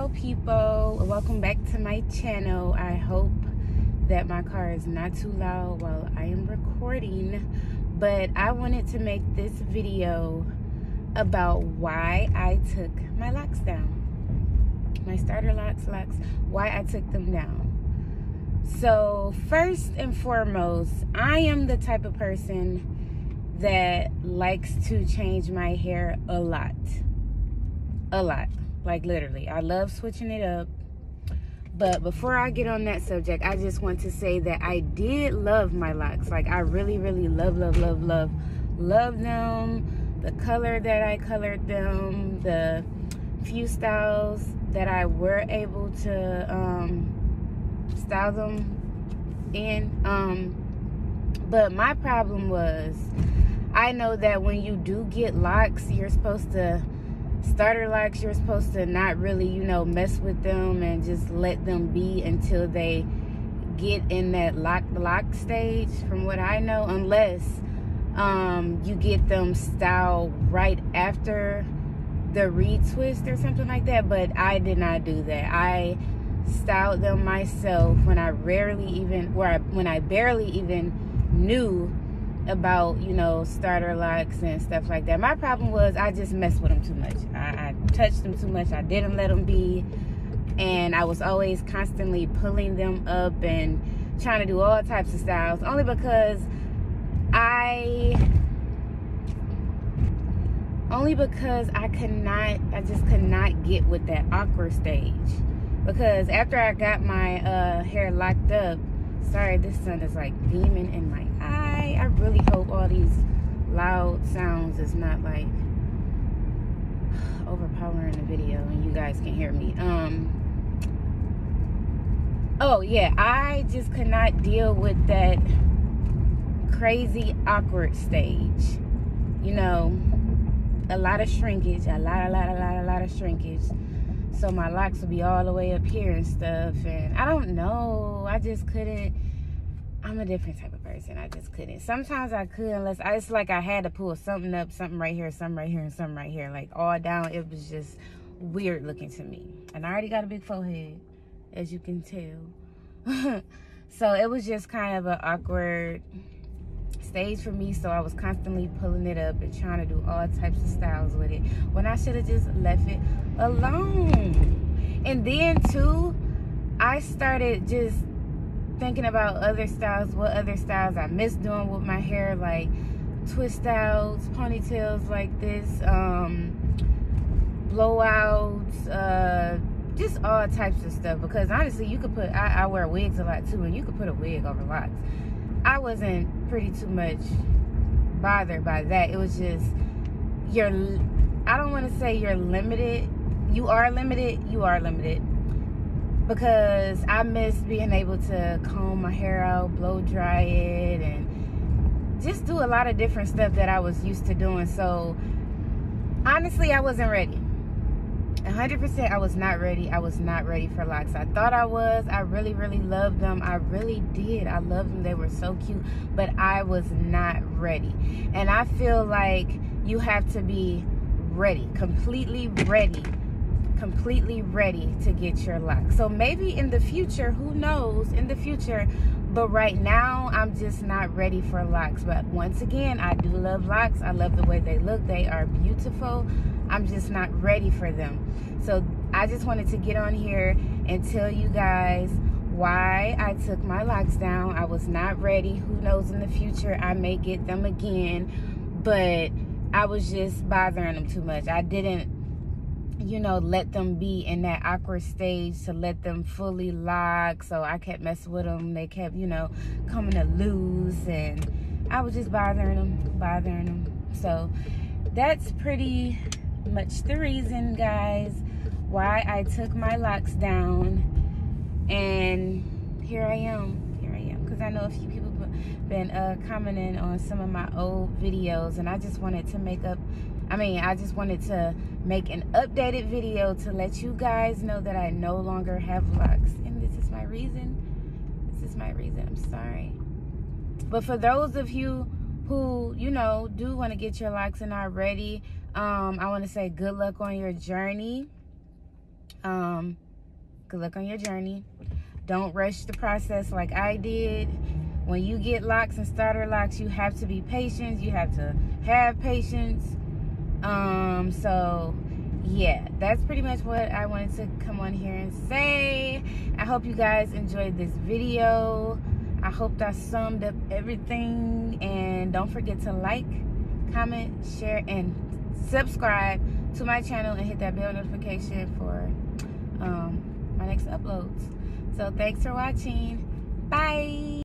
Hello people, welcome back to my channel. I hope that my car is not too loud while I am recording, but I wanted to make this video about why I took my locks down, my starter locks, why I took them down. So first and foremost, I am the type of person that likes to change my hair a lot, like literally. I love switching it up. But before I get on that subject, I just want to say that I did love my locks. Like I really love them. The color that I colored them, the few styles that I were able to style them in. But my problem was, I know that when you do get locks, you're supposed to starter locks, you're supposed to not really, mess with them and just let them be until they get in that lock stage, from what I know, unless you get them styled right after the retwist or something like that. But I did not do that. I styled them myself when I barely even knew about starter locks and stuff like that. My problem was I just messed with them too much. I touched them too much. I didn't let them be, and I was always constantly pulling them up and trying to do all types of styles, only because I just could not get with that awkward stage. Because after I got my hair locked up, sorry, this sun is like beaming in my eye. I really hope all these loud sounds is not like overpowering the video and you guys can hear me. Oh yeah, I just could not deal with that crazy awkward stage. A lot of shrinkage, a lot of shrinkage. So my locks would be all the way up here and stuff, and I don't know, I just couldn't. I'm a different type of person. I just couldn't. Sometimes I could, unless it's like I had to pull something up, something right here, something right here, and something right here, like all down. It was just weird looking to me, and I already got a big forehead, as you can tell. So it was just kind of an awkward stage for me. So I was constantly pulling it up and trying to do all types of styles with it, when I should have just left it alone. And then too, I started just thinking about other styles, what other styles I miss doing with my hair, like twist outs, ponytails like this, blowouts, just all types of stuff. Because honestly, you could put, I wear wigs a lot too, and you could put a wig over locks. I wasn't pretty too much bothered by that. It was just, I don't want to say you're limited. You are limited. Because I miss being able to comb my hair out, blow dry it, and just do a lot of different stuff that I was used to doing. So honestly, I wasn't ready. 100% I was not ready. I was not ready for locks. I thought I was. I really loved them. I really did. I loved them. They were so cute. But I was not ready. And I feel like you have to be ready, completely ready to get your locks. So maybe in the future, who knows, in the future. But right now, I'm just not ready for locks. But once again, I do love locks. I love the way they look. They are beautiful. I'm just not ready for them. So I just wanted to get on here and tell you guys why I took my locks down. I was not ready. Who knows, in the future I may get them again, but I was just bothering them too much. I didn't let them be in that awkward stage to let them fully lock. So I kept messing with them. They kept coming to loose, and I was just bothering them. So that's pretty much the reason, guys, why I took my locks down. And here I am, because I know a few people been commenting on some of my old videos, and I just wanted to make an updated video to let you guys know that I no longer have locks. And this is my reason. I'm sorry. But for those of you who, do want to get your locks and are ready, I want to say good luck on your journey. Good luck on your journey. Don't rush the process like I did. When you get locks and starter locks, you have to be patient. You have to have patience. So yeah, that's pretty much what I wanted to come on here and say. I hope you guys enjoyed this video. I hope that summed up everything. And don't forget to like, comment, share, and subscribe to my channel and hit that bell notification for my next uploads. So thanks for watching. Bye.